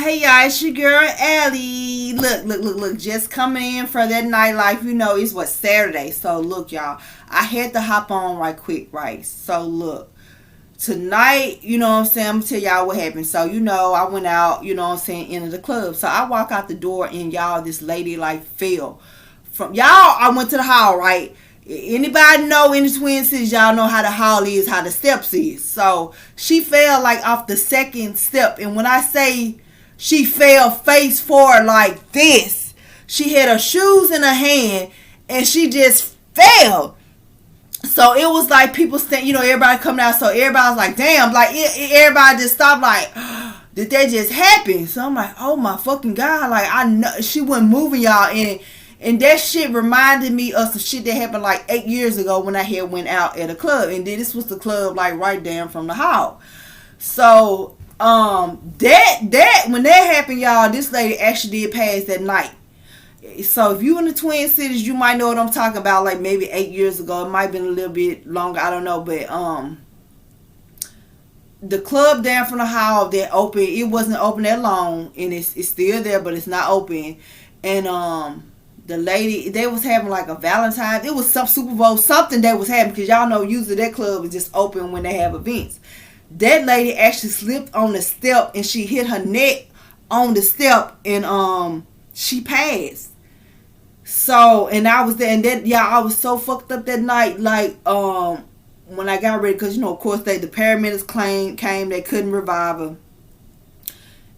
Hey y'all, it's your girl Allie. Look. Just coming in for that nightlife. You know, it's what, Saturday. So look, y'all, I had to hop on right quick, right? So look, tonight, you know what I'm saying, I'm gonna tell y'all what happened. So, you know, I went out, you know what I'm saying, into the club. So I walk out the door and y'all, this lady like fell from y'all. I went to the hall, right? Anybody know in the Twin Cities, y'all know how the hall is, how the steps is. So she fell like off the second step. And when I say she fell face forward like this, she had her shoes in her hand and she just fell. So it was like people stand, you know, everybody coming out. So everybody was like, damn, like everybody just stopped like, did that just happen? So I'm like, oh my fucking God. Like I know she wasn't moving, y'all. And that shit reminded me of some shit that happened like 8 years ago when I had went out at a club. And then this was the club like right down from the hall. So that when that happened, y'all, this lady actually did pass that night. So if you in the Twin Cities, you might know what I'm talking about. Like maybe 8 years ago, it might have been a little bit longer, I don't know. But the club down from the hall that open, it wasn't open that long, and it's still there, but it's not open. And the lady, they was having like a Valentine's, it was some Super Bowl, something that was happening, because y'all know usually that club is just open when they have events. That lady actually slipped on the step and she hit her neck on the step, and she passed. So, and I was there, and then I was so fucked up that night. Like when I got ready, because you know, of course, the paramedics came, they couldn't revive her,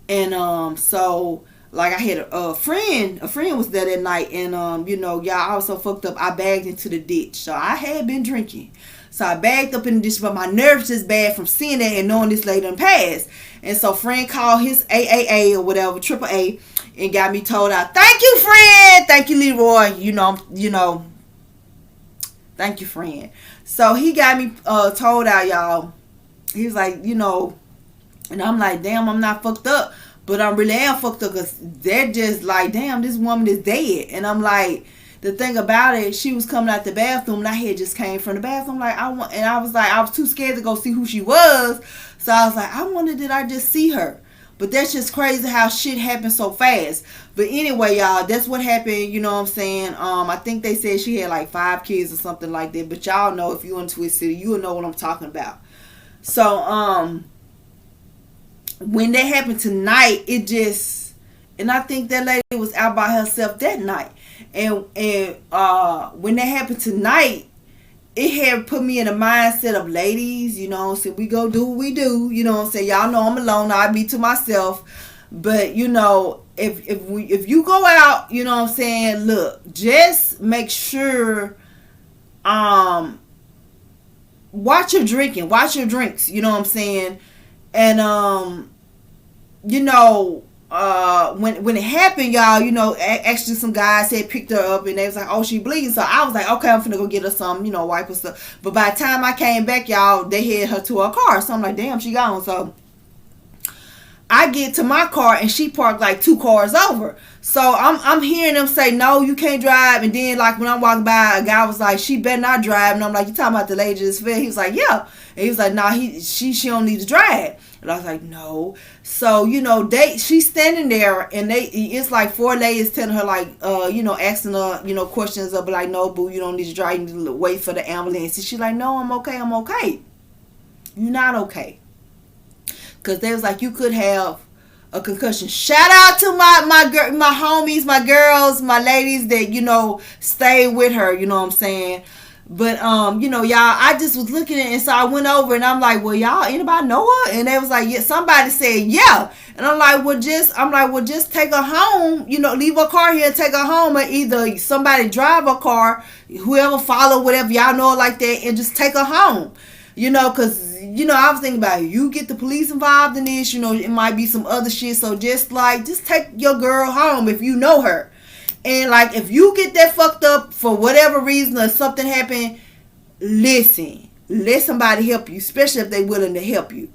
and so like I had a friend was there that night, and you know, I was so fucked up, I bagged into the ditch. So I had been drinking. So I bagged up in the ditch, but my nerves just bad from seeing that and knowing this lady done passed. And so friend called his AAA or whatever, AAA, and got me told out. Thank you, friend. Thank you, Leroy. You know. Thank you, friend. So he got me told out, y'all. He was like, you know, and I'm like, damn, I'm not fucked up, but I'm really am fucked up, because they're just like, damn, this woman is dead. And I'm like, the thing about it, she was coming out the bathroom, and I had just came from the bathroom. Like I was too scared to go see who she was. So I was like, I wonder, did I just see her? But that's just crazy how shit happens so fast. But anyway, y'all, that's what happened. You know what I'm saying? I think they said she had like 5 kids or something like that. But y'all know, if you're in Twist City, you'll know what I'm talking about. So when that happened tonight, it just, and I think that lady was out by herself that night. And when that happened tonight, it had put me in a mindset of, ladies, you know what I'm saying, we go do what we do, you know what I'm saying, y'all know I'm alone, I be to myself. But you know, if you go out, you know what I'm saying, look, just make sure watch your drinking, watch your drinks, you know what I'm saying. And you know, when it happened, y'all, you know, actually some guys had picked her up and they was like, oh, she bleeding. So I was like, okay, I'm finna go get her some, you know, wipe her stuff. But by the time I came back, y'all, they had her to her car. So I'm like, damn, she gone. So I get to my car and she parked like 2 cars over. So I'm hearing them say, no, you can't drive. And then like when I'm walking by, a guy was like, she better not drive. And I'm like, you talking about the lady just fell? He was like, yeah. And he was like, nah, she don't need to drive. And I was like, no. So, you know, she's standing there, and it's like 4 ladies telling her, like, you know, asking her, you know, questions of like, no, boo, you don't need to drive, you need to wait for the ambulance. And she's like, no, I'm okay. You're not okay. Because they was like, you could have a concussion. Shout out to my homies, my girls, my ladies that, you know, stay with her, you know what I'm saying. But you know, y'all, I just was looking at it, and so I went over and I'm like, well, y'all, anybody know her? And they was like, yeah, somebody said yeah. And I'm like, well, just take her home, you know, leave her car here and take her home, or either somebody drive her car, whoever follow, whatever, y'all know it like that, and just take her home. You know, because, you know, I was thinking about it. You get the police involved in this, you know, it might be some other shit. So just take your girl home if you know her. And like, if you get that fucked up for whatever reason or something happened, listen, let somebody help you, especially if they willing to help you.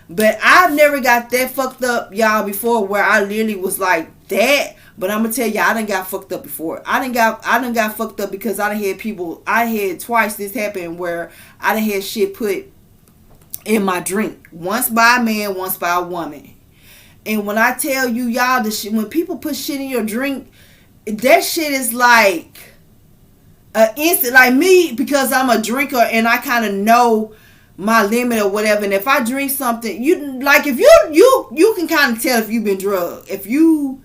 But I've never got that fucked up, y'all, before, where I literally was like that. But I'm gonna tell you, I done got fucked up before. I done got fucked up because I had twice this happen where I done had shit put in my drink. Once by a man, once by a woman. And when I tell you, y'all, the shit, when people put shit in your drink, that shit is like an instant. Like me, because I'm a drinker and I kind of know my limit or whatever. And if I drink something, you like, if you can kind of tell if you've been drugged. If you,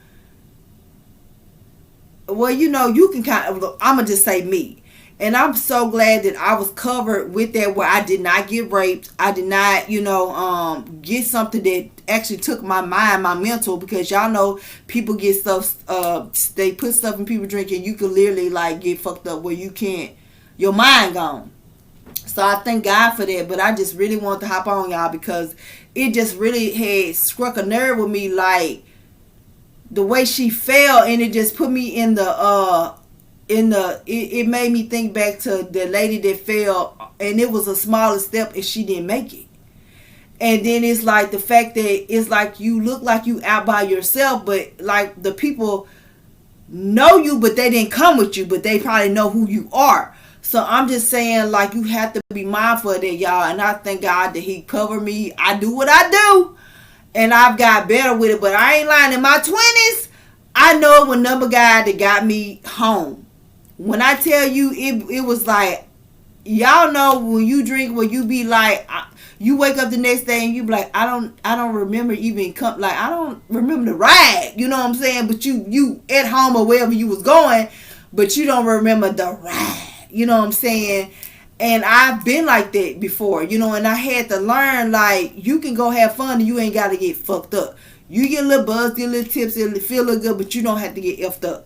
well, you know, you can kind of, I'm gonna just say me. And I'm so glad that I was covered with that, where I did not get raped. I did not, get something that actually took my mind, my mental, because y'all know people get stuff, they put stuff in people drinking. You can literally like get fucked up where you can't, your mind gone. So I thank God for that. But I just really want to hop on y'all because it just really had struck a nerve with me, like the way she fell, and it just put me in the it made me think back to the lady that fell, and it was a smaller step and she didn't make it. And then it's like the fact that it's like you look like you out by yourself, but like the people know you, but they didn't come with you, but they probably know who you are. So I'm just saying, like, you have to be mindful of that, y'all. And I thank God that he covered me. I do what I do, and I've got better with it. But I ain't lying. In my 20s, I know it was another guy that got me home. When I tell you, it was like, y'all know when you drink, when you be like, you wake up the next day and you be like, I don't remember even I don't remember the ride. You know what I'm saying? But you at home or wherever you was going, but you don't remember the ride. You know what I'm saying? And I've been like that before, and I had to learn, like, you can go have fun and you ain't got to get fucked up. You get a little buzz, get a little tipsy, feel a little good, but you don't have to get effed up.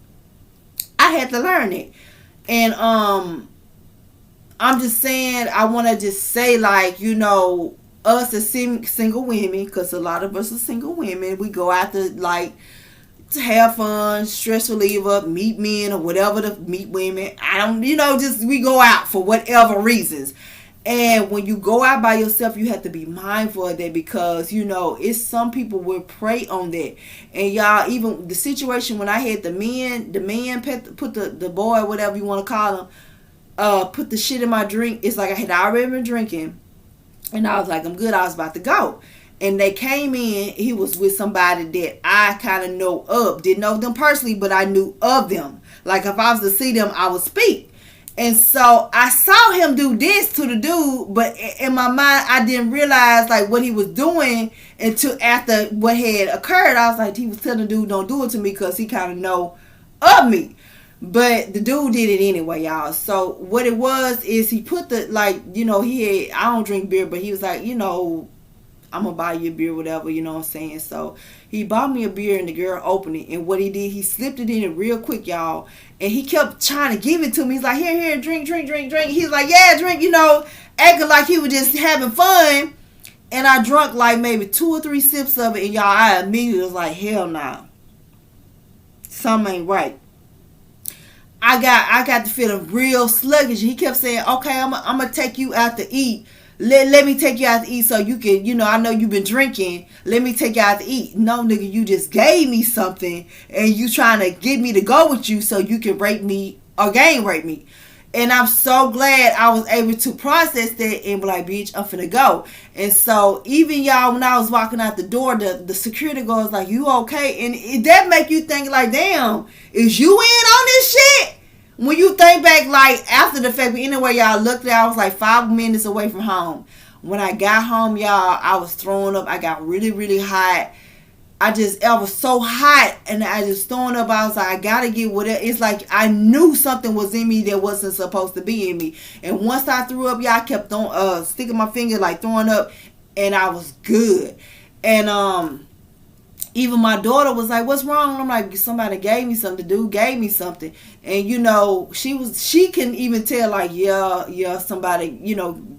I had to learn it. And I'm just saying, I want to just say, like, us as single women, because a lot of us are single women, we go out to have fun, stress reliever, meet men or whatever, to meet women. We go out for whatever reasons. And when you go out by yourself, you have to be mindful of that, because, it's some people will prey on that. And y'all, even the situation when I had the man put the boy, whatever you want to call him, put the shit in my drink. It's like I had already been drinking, and I was like, I'm good. I was about to go. And they came in, he was with somebody that I kind of know of. Didn't know them personally, but I knew of them. Like, if I was to see them, I would speak. And so I saw him do this to the dude, but in my mind, I didn't realize like what he was doing until after what had occurred. I was like, he was telling the dude, don't do it to me, because he kind of know of me. But the dude did it anyway, y'all. So what it was is he put I don't drink beer, but he was like, I'm gonna buy you a beer, whatever, you know what I'm saying? So he bought me a beer, and the girl opened it, and what he did, he slipped it in it real quick, y'all, and he kept trying to give it to me. He's like, here, drink. He's like, yeah, drink, acting like he was just having fun. And I drunk like maybe 2 or 3 sips of it, and y'all, I immediately was like, hell nah, something ain't right. I got the feeling real sluggish. He kept saying, okay, I'm gonna take you out to eat. Let me take you out to eat so you can, I know you've been drinking. Let me take you out to eat. No, nigga, you just gave me something and you trying to get me to go with you so you can rape me or gang rape me. And I'm so glad I was able to process that and be like, bitch, I'm finna go. And so even y'all, when I was walking out the door, the security guard was like, you okay? And that make you think like, damn, is you in on this shit? When you think back, like, after the fact, but anyway, y'all, looked at, I was like 5 minutes away from home. When I got home, y'all, I was throwing up. I got really, really hot. I was so hot, and I just throwing up. I was like, I gotta get whatever. It's like I knew something was in me that wasn't supposed to be in me. And once I threw up, y'all, I kept sticking my finger, like throwing up, and I was good. And even my daughter was like, what's wrong? I'm like, somebody gave me something. The dude gave me something. And, she can even tell, like, yeah, somebody,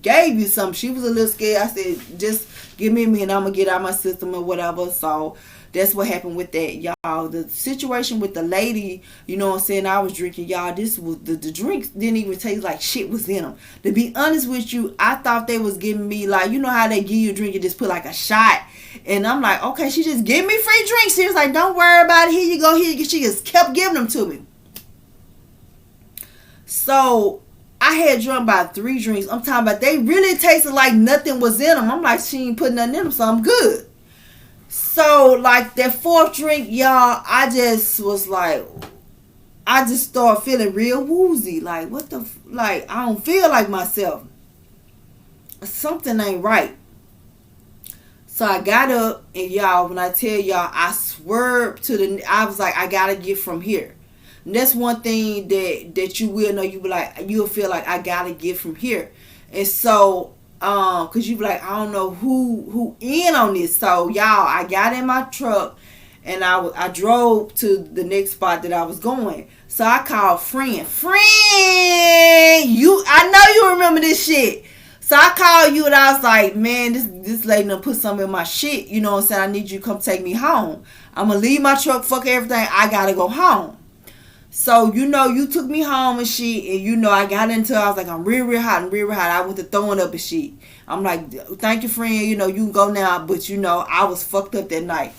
gave you something. She was a little scared. I said, just give me and I'm going to get out my system or whatever. So that's what happened with that, y'all. The situation with the lady, you know what I'm saying, I was drinking, y'all. This was, the drinks didn't even taste like shit was in them. To be honest with you, I thought they was giving me, like, you know how they give you a drink and just put like a shot. And I'm like, okay, she just gave me free drinks. She was like, don't worry about it. Here you go. She just kept giving them to me. So I had drunk about 3 drinks. I'm talking about they really tasted like nothing was in them. I'm like, she ain't put nothing in them, so I'm good. So like that fourth drink, y'all, I just was like, I just started feeling real woozy. Like what the like I don't feel like myself. Something ain't right. So I got up and y'all, when I tell y'all, I swerved to the. I was like, I gotta get from here. And that's one thing that you will know. You be like, you'll feel like I gotta get from here. And so, cause you be like, I don't know who in on this. So y'all, I got in my truck and I drove to the next spot that I was going. So I called friend, I know you remember this shit. So I called you and I was like, man, this lady done put something in my shit. You know what I'm saying? I need you to come take me home. I'm going to leave my truck, fuck everything. I got to go home. So, you took me home and shit. And, I got into it. I was like, I'm real, real hot and real, real hot. I went to throwing up and shit. I'm like, thank you, friend. You can go now. But, I was fucked up that night.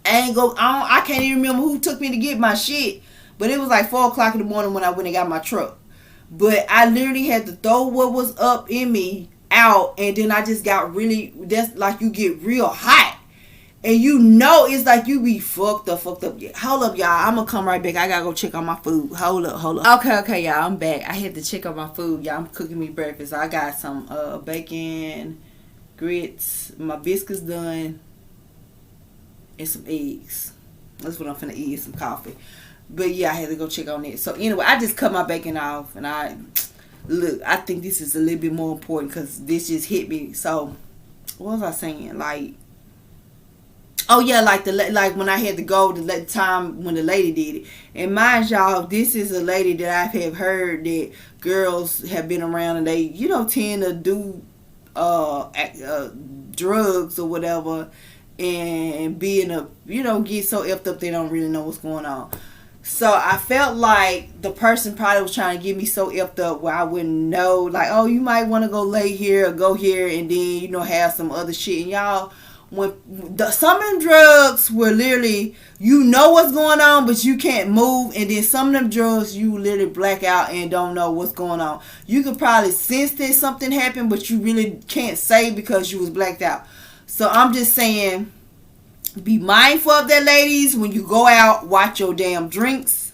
I can't even remember who took me to get my shit. But it was like 4 o'clock in the morning when I went and got my truck. But I literally had to throw what was up in me out. And then I just got that's like you get real hot. And it's like you be fucked up. Hold up, y'all. I'm going to come right back. I got to go check on my food. Hold up. Okay, y'all. I'm back. I had to check on my food. Y'all, I'm cooking me breakfast. I got some bacon, grits, my biscuits done, and some eggs. That's what I'm finna eat, some coffee. But yeah, I had to go check on it. So anyway, I just cut my bacon off, and I think this is a little bit more important because this just hit me. So what was I saying? Like, oh yeah, like when I had to go the time when the lady did it. And mind y'all, this is a lady that I have heard that girls have been around and they tend to do drugs or whatever and be in a get so effed up they don't really know what's going on. So I felt like the person probably was trying to get me so effed up where I wouldn't know, like, oh, you might want to go lay here or go here and then, have some other shit. And y'all, when some of them drugs were literally, what's going on, but you can't move. And then some of them drugs, you literally black out and don't know what's going on. You could probably sense that something happened, but you really can't say because you was blacked out. So I'm just saying, be mindful of that, ladies. When you go out, watch your damn drinks.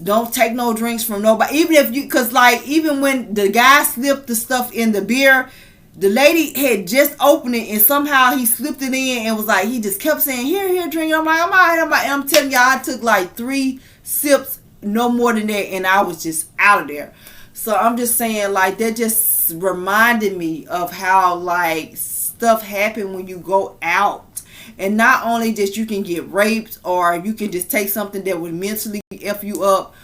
Don't take no drinks from nobody. Even when the guy slipped the stuff in the beer, the lady had just opened it and somehow he slipped it in and was like, he just kept saying, here, drink. I'm like, I'm all right. And I'm telling y'all, I took like 3 sips, no more than that, and I was just out of there. So I'm just saying, like, that just reminded me of how, like, stuff happen when you go out. And not only that you can get raped or you can just take something that would mentally F you up.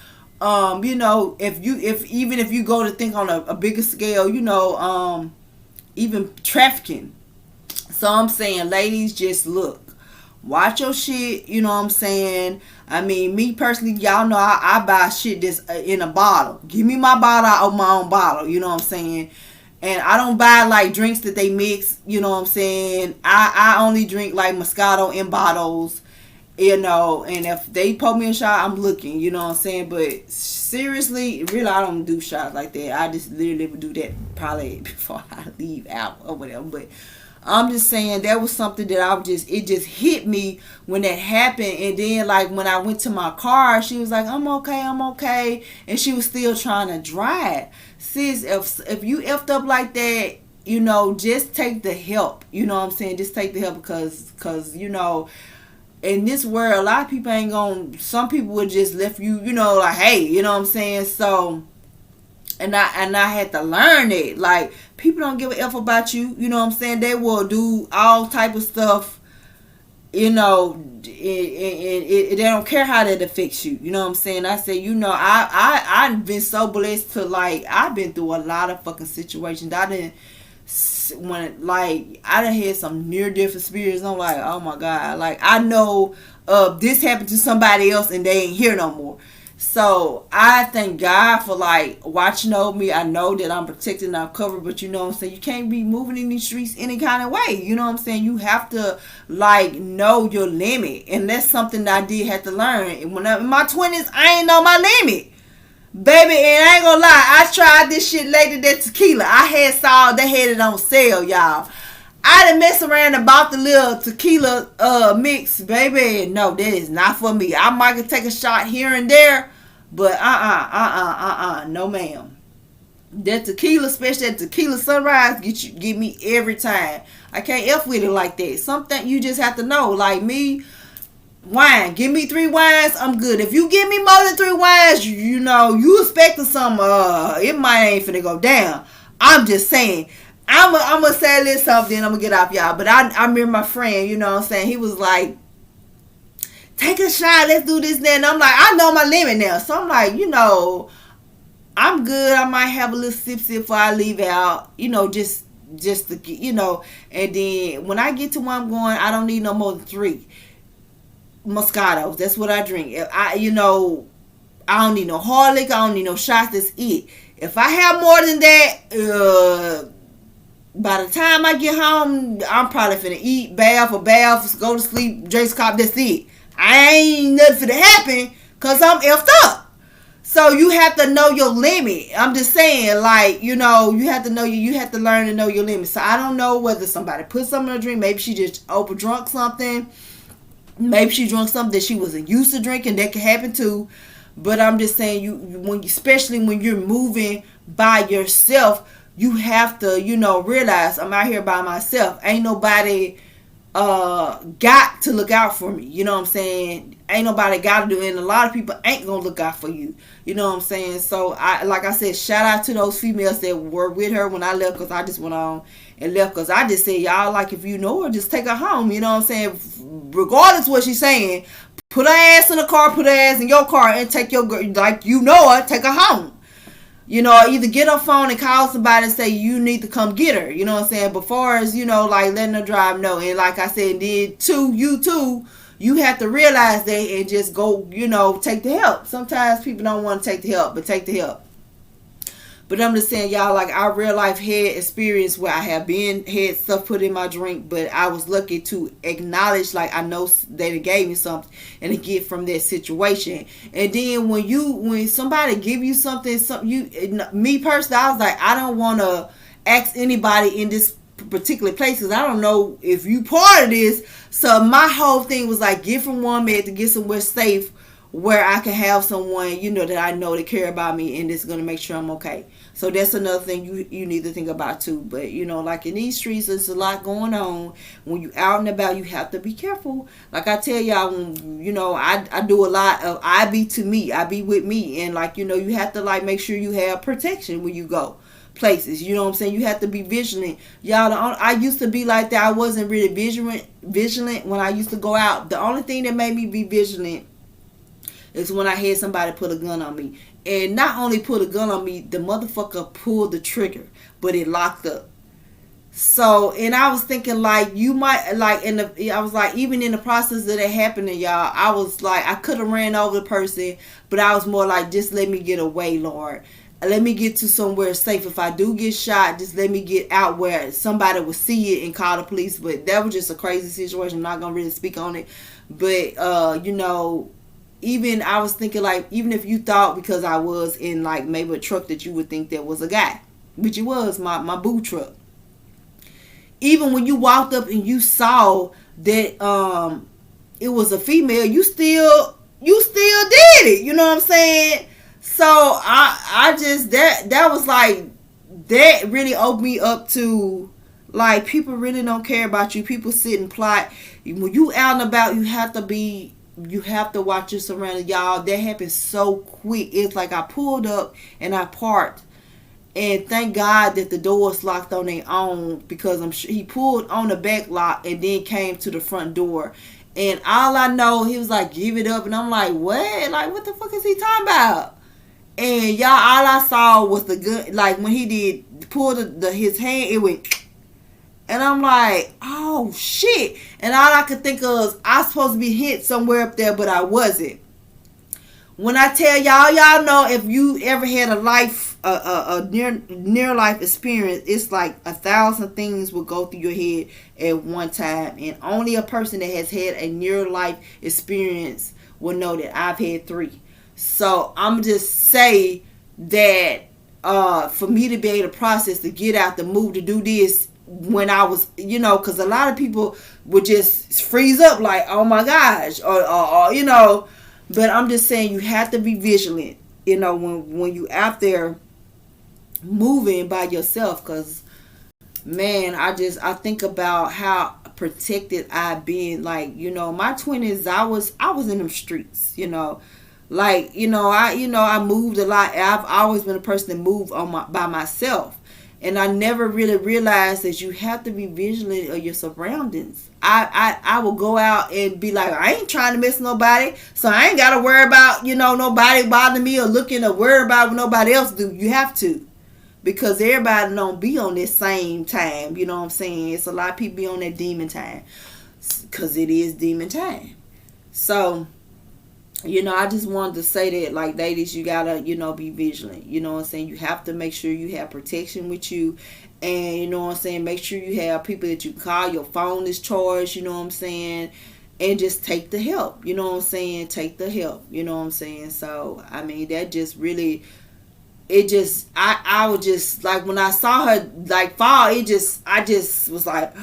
If you go to think on a bigger scale, even trafficking. So I'm saying, ladies, just look. Watch your shit, you know what I'm saying? I mean, me personally, y'all know I buy shit that's in a bottle. Give me my bottle out of my own bottle, you know what I'm saying? And I don't buy like drinks that they mix, you know what I'm saying? I only drink like Moscato in bottles, and if they pour me a shot, I'm looking, you know what I'm saying? But seriously, really, I don't do shots like that. I just literally would do that probably before I leave out or whatever. But I'm just saying that was something that it just hit me when that happened. And then like when I went to my car, she was like, I'm okay. And she was still trying to drive. Sis, if you effed up like that, just take the help. You know what I'm saying? Just take the help because in this world, a lot of people ain't gonna, some people would just left you, like, hey, you know what I'm saying? So, and I had to learn it. Like, people don't give a F about you. You know what I'm saying? They will do all type of stuff, and they don't care how that affects you. You know what I'm saying? I say, I've been so blessed to, like, I've been through a lot of fucking situations. I done had some near-death experience. I'm like, oh my God. Like, I know this happened to somebody else and they ain't here no more. So I thank God for like watching over me. I know that I'm protected and I'm covered, but you know what I'm saying, you can't be moving in these streets any kind of way. You know what I'm saying? You have to like know your limit, and that's something that I did have to learn. And when in my 20s, I ain't know my limit, baby. And I ain't gonna lie, I tried this shit later than tequila. They had it on sale, y'all. I done mess around and bought the little tequila mix, baby. No, that is not for me. I might take a shot here and there, but no ma'am. That tequila, especially that tequila sunrise, get me every time. I can't F with it like that. Something you just have to know. Like me, wine. Give me 3 wines, I'm good. If you give me more than 3 wines, you know, you expecting some, it might ain't finna go down. I'm just saying. I'm gonna say a little something, then I'm gonna get off y'all. But I remember my friend, you know what I'm saying, he was like, take a shot, let's do this, that. And I'm like, I know my limit now. So I'm like, you know, I'm good. I might have a little sip before I leave out, you know, just to get, you know. And then when I get to where I'm going, I don't need no more than 3 Moscatos. That's what I drink. You know, I don't need no Harlic. I don't need no shots. That's it. If I have more than that, by the time I get home, I'm probably finna eat, bath, go to sleep, Jace Cop, that's it. I ain't nothing finna happen because I'm effed up. So you have to know your limit. I'm just saying, like, you know, you have to know you have to learn to know your limit. So I don't know whether somebody put something in her drink. Maybe she just overdrunk something. Maybe she drank something that she wasn't used to drinking. That could happen too. But I'm just saying, especially when you're moving by yourself, you have to, you know, realize I'm out here by myself. Ain't nobody got to look out for me. You know what I'm saying? Ain't nobody got to do it. And a lot of people ain't going to look out for you. You know what I'm saying? So, like I said, shout out to those females that were with her when I left, because I just went on and left, because I just said, y'all, like, if you know her, just take her home. You know what I'm saying? Regardless of what she's saying, put her ass in the car, put her ass in your car, and take your girl, like, you know her, take her home. You know, either get her phone and call somebody and say you need to come get her. You know what I'm saying? But far as, you know, like letting her drive, no. And like I said, then you have to realize that and just go, you know, take the help. Sometimes people don't want to take the help, but take the help. But I'm just saying, y'all, like, our real life had experience where I have had stuff put in my drink, but I was lucky to acknowledge, like, I know they gave me something and to get from that situation. And then when somebody give you something, me personally, I was like, I don't want to ask anybody in this particular place because I don't know if you part of this. So my whole thing was like, get from one bed to get somewhere safe where I can have someone, you know, that I know that care about me and it's going to make sure I'm okay. So that's another thing you need to think about too. But, you know, like in these streets, there's a lot going on. When you out and about, you have to be careful. Like I tell y'all, when, you know, I do a lot of, I be to me, I be with me. And like, you know, you have to like make sure you have protection when you go places. You know what I'm saying? You have to be vigilant. Y'all, I used to be like that. I wasn't really vigilant when I used to go out. The only thing that made me be vigilant is when I had somebody put a gun on me. And not only put a gun on me, the motherfucker pulled the trigger, but it locked up. So, and I was thinking like, you might, like, I was like, even in the process of that happening, y'all, I was like, I could have ran over the person, but I was more like, just let me get away, Lord. Let me get to somewhere safe. If I do get shot, just let me get out where somebody will see it and call the police. But that was just a crazy situation. I'm not going to really speak on it. But, you know, even I was thinking like, even if you thought because I was in like maybe a truck that you would think that was a guy, which it was, my boo truck. Even when you walked up and you saw that it was a female, you still did it. You know what I'm saying? So I just that was like, that really opened me up to like, people really don't care about you. People sit and plot. When you out and about, you have to watch your surroundings, y'all. That happened so quick. It's like I pulled up and I parked, and thank God that the doors locked on their own, because I'm sure he pulled on the back lock and then came to the front door. And all I know, he was like, give it up. And I'm like, what? Like, what the fuck is he talking about? And y'all, all I saw was the gun. Like, when he did pull his hand, it went. And I'm like, oh, shit. And all I could think of was, I was supposed to be hit somewhere up there, but I wasn't. When I tell y'all know, if you ever had a near life experience, it's like 1,000 things will go through your head at one time. And only a person that has had a near life experience will know that I've had 3. So I'm just say that for me to be able to process, to get out, to move, to do this, when I was, because a lot of people would just freeze up like, oh my gosh, or. But I'm just saying you have to be vigilant, when you out there moving by yourself, because man, I think about how protected I've been. Like, my 20s, I was in them streets, like, I moved a lot. I've always been a person that moved by myself. And I never really realized that you have to be vigilant of your surroundings. I will go out and be like, I ain't trying to miss nobody, so I ain't got to worry about, nobody bothering me or looking or worry about what nobody else do. You have to. Because everybody don't be on this same time. You know what I'm saying? It's a lot of people be on that demon time. Because it is demon time. So, I just wanted to say that, like, ladies, you gotta, be vigilant. You know what I'm saying? You have to make sure you have protection with you. And, you know what I'm saying? Make sure you have people that you call. Your phone is charged, you know what I'm saying? And just take the help. You know what I'm saying? Take the help. You know what I'm saying? So, I mean, that just really... I was just, like, when I saw her, like, fall, I just was like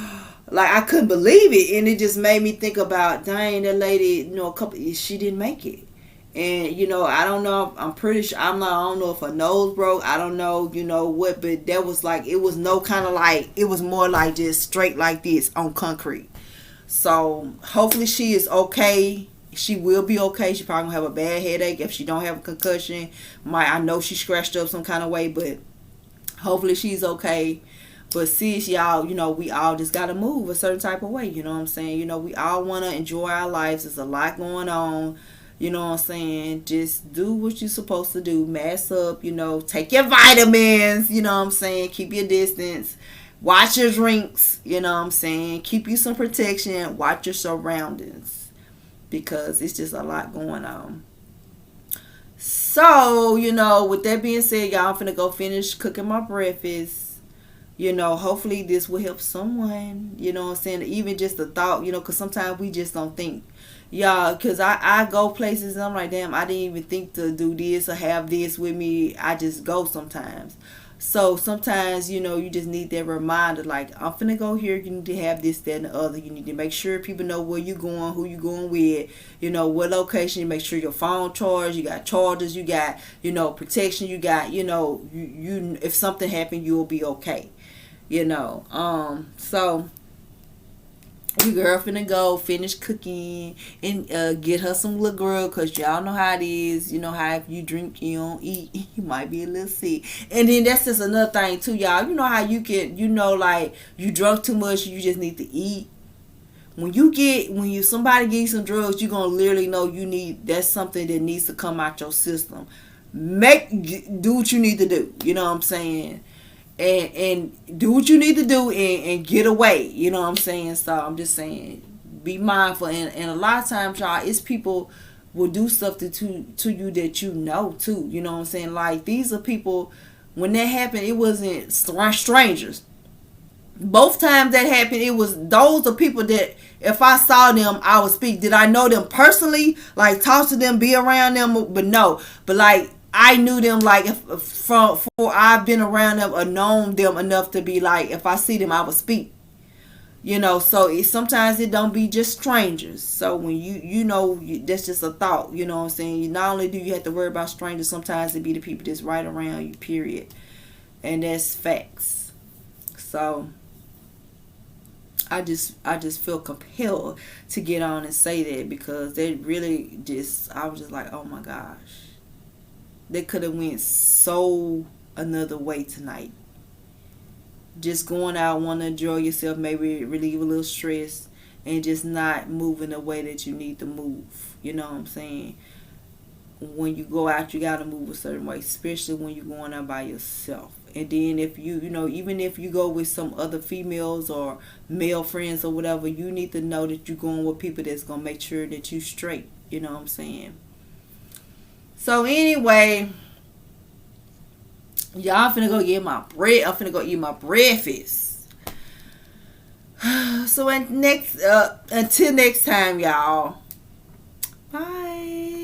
I couldn't believe it. And it just made me think about, dang, that lady, she didn't make it. And, I don't know, I'm pretty sure, I don't know if her nose broke, I don't know, what, but that was like, it was no kind of like, it was more like just straight like this on concrete. So, hopefully she is okay. She will be okay. She probably gonna have a bad headache if she don't have a concussion. I know she scratched up some kind of way, but hopefully she's okay. But sis, y'all, we all just gotta move a certain type of way. You know what I'm saying? We all wanna enjoy our lives. There's a lot going on. You know what I'm saying? Just do what you're supposed to do. Mask up. Take your vitamins. You know what I'm saying? Keep your distance. Watch your drinks. You know what I'm saying? Keep you some protection. Watch your surroundings. Because it's just a lot going on. So, with that being said, y'all, I'm finna go finish cooking my breakfast. Hopefully this will help someone. You know what I'm saying? Even just the thought, because sometimes we just don't think. Y'all, because I go places and I'm like, damn, I didn't even think to do this or have this with me. I just go sometimes. So sometimes, you just need that reminder, like, I'm finna go here. You need to have this, that, and the other. You need to make sure people know where you're going, who you're going with, what location. You make sure your phone charged. You got chargers. You got, protection. You got, you if something happened, you'll be okay. So we girl finna go finish cooking and get her some little girl, because y'all know how it is. How if you drink, you don't eat, you might be a little sick. And then that's just another thing too, y'all. You know how you can, like, you drunk too much, you just need to eat. When somebody gives you some drugs, you're gonna literally know that's something that needs to come out your system. Do what you need to do. You know what I'm saying? And do what you need to do and get away. You know what I'm saying? So I'm just saying, be mindful. And a lot of times, y'all, it's people will do stuff to you that too. You know what I'm saying? Like, these are people, when that happened, it wasn't strangers. Both times that happened, those are people that if I saw them, I would speak. Did I know them personally? Like, talk to them, be around them? But no. But like, I knew them, like, before I've been around them or known them enough to be like, if I see them, I would speak. So sometimes it don't be just strangers. So when that's just a thought. You know what I'm saying? Not only do you have to worry about strangers, sometimes it be the people that's right around you, period. And that's facts. So I just feel compelled to get on and say that, because they really I was just like, oh my gosh. They could have went so another way tonight. Just going out, want to enjoy yourself, maybe relieve a little stress, and just not moving the way that you need to move. You know what I'm saying? When you go out, you got to move a certain way, especially when you're going out by yourself. And then if even if you go with some other females or male friends or whatever, you need to know that you're going with people that's going to make sure that you straight. You know what I'm saying? So anyway, y'all finna go get my bread. I'm finna go eat my breakfast. So until next time, y'all. Bye.